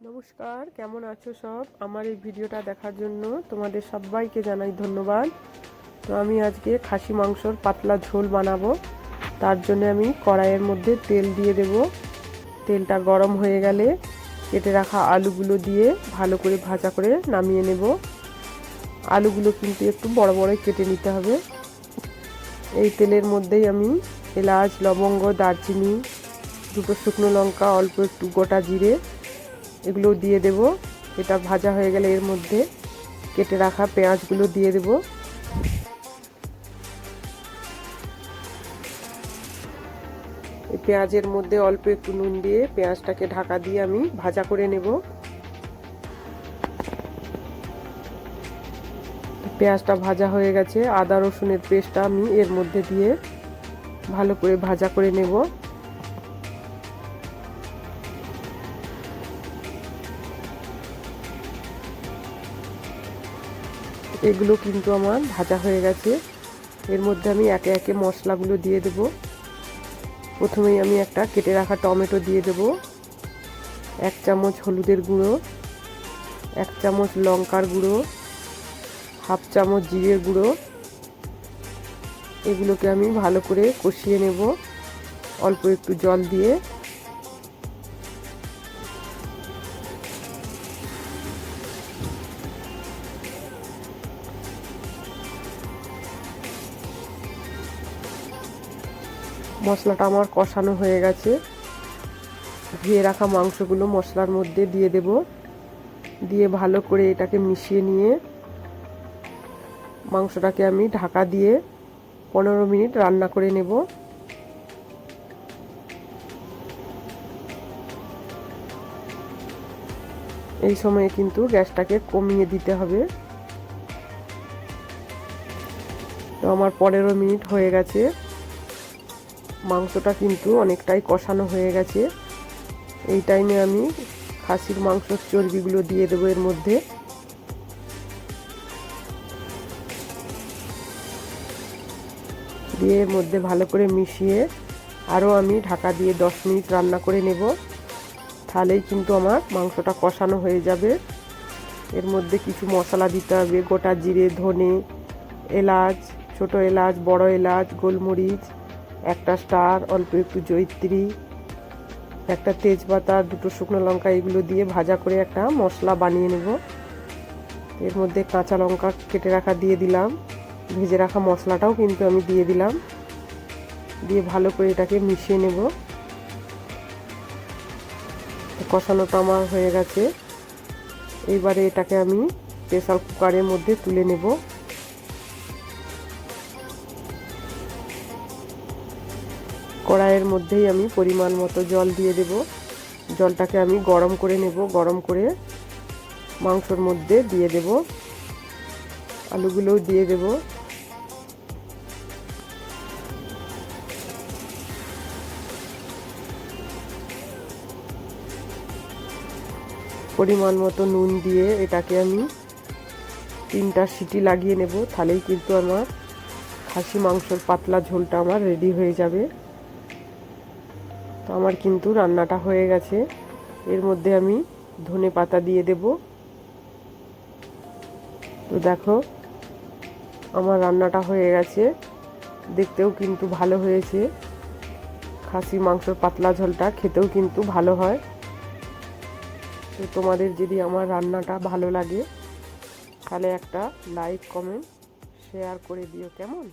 নমস্কার, কেমন আছো সব? আমার এই ভিডিওটা দেখার জন্য তোমাদের সবাইকে জানাই ধন্যবাদ। তো আমি আজকে খাসি মাংসর পাতলা ঝোল বানাবো। তার জন্য আমি কড়াইয়ের মধ্যে তেল দিয়ে দেব। তেলটা গরম হয়ে গেলে কেটে রাখা আলুগুলো দিয়ে ভালো করে ভাজা করে নামিয়ে নেব। আলুগুলো কিন্তু একটু বড় বড় কেটে নিতে হবে। এই তেলের মধ্যেই আমি এলাচ, লবঙ্গ, দারচিনি, দুটো শুকনো লঙ্কা, অল্প একটু গোটা জিরে এগুলো দিয়ে দেব। এটা ভাজা হয়ে গেলে এর মধ্যে কেটে রাখা পেঁয়াজগুলো দিয়ে দেব। এই পেঁয়াজের মধ্যে অল্প একটু নুন দিয়ে পেঁয়াজটাকে ঢাকা দিয়ে আমি ভাজা করে নেব। পেঁয়াজটা ভাজা হয়ে গেছে। আদা রসুনের পেস্টটা আমি এর মধ্যে দিয়ে ভালো করে ভাজা করে নেব। এগুলো কিন্তু আমার ভাজা হয়ে গেছে। এর মধ্যে আমি একে একে মশলাগুলো দিয়ে দেব। প্রথমেই আমি একটা কেটে রাখা টমেটো দিয়ে দেব, 1 চামচ হলুদের গুঁড়ো, 1 চামচ লঙ্কার গুঁড়ো, 1/2 চামচ জিরের গুঁড়ো। এগুলোকে আমি ভালো করে কষিয়ে নেব অল্প একটু জল দিয়ে। মশলাটা আমার কষানো হয়ে গেছে। ধুয়ে রাখা মাংসগুলো মশলার মধ্যে দিয়ে দেব। দিয়ে ভালো করে এটাকে মিশিয়ে নিয়ে মাংসটাকে আমি ঢাকা দিয়ে 15 মিনিট রান্না করে নেব। এই সময়ে কিন্তু গ্যাসটাকে কমিয়ে দিতে হবে। তো আমার 15 মিনিট হয়ে গেছে। মাংসটা কিন্তু অনেকটাই কষানো হয়ে গেছে। এই টাইমে আমি খাসির মাংসর চর্বিগুলো দিয়ে দেবো এর মধ্যে। দিয়ে এর মধ্যে ভালো করে মিশিয়ে আরও আমি ঢাকা দিয়ে 10 মিনিট রান্না করে নেব। তাহলেই কিন্তু আমার মাংসটা কষানো হয়ে যাবে। এর মধ্যে কিছু মশলা দিতে হবে, গোটা জিরে, ধনে, এলাচ, ছোট এলাচ, বড় এলাচ, গোলমরিচ, একটা স্টার, অল্প একটু জয়িত্রী, একটা তেজপাতা, দুটো শুকনো লঙ্কা, এগুলো দিয়ে ভাজা করে একটা মশলা বানিয়ে নেব। এর মধ্যে কাঁচা লঙ্কা কেটে রাখা দিয়ে দিলাম। ভেজে রাখা মশলাটাও কিন্তু আমি দিয়ে দিলাম। দিয়ে ভালো করে এটাকে মিশিয়ে নেব। কষানোটা আমার হয়ে গেছে। এইবারে এটাকে আমি প্রেসার কুকারের মধ্যে তুলে নেব। কড়াইয়ের মধ্যেই আমি পরিমাণ মতো জল দিয়ে দেব। জলটাকে আমি গরম করে নেব। গরম করে মাংসর মধ্যে দিয়ে দেব। আলুগুলোও দিয়ে দেব। পরিমাণ মতো নুন দিয়ে এটাকে আমি 3টা সিটি লাগিয়ে নেব। তাহলেই কিন্তু আমার খাসি মাংসর পাতলা ঝোলটা আমার রেডি হয়ে যাবে। তো আমার কিন্তু রান্নাটা হয়ে গেছে। এর মধ্যে আমি ধনে পাতা দিয়ে দেব। তো দেখো আমার রান্নাটা হয়ে গেছে। দেখতেও কিন্তু ভালো হয়েছে। খাসি মাংসর পাতলা ঝোলটা খেতেও কিন্তু ভালো হয়। তো তোমাদের যদি আমার রান্নাটা ভালো লাগে তাহলে একটা লাইক, কমেন্ট, শেয়ার করে দিও, কেমন?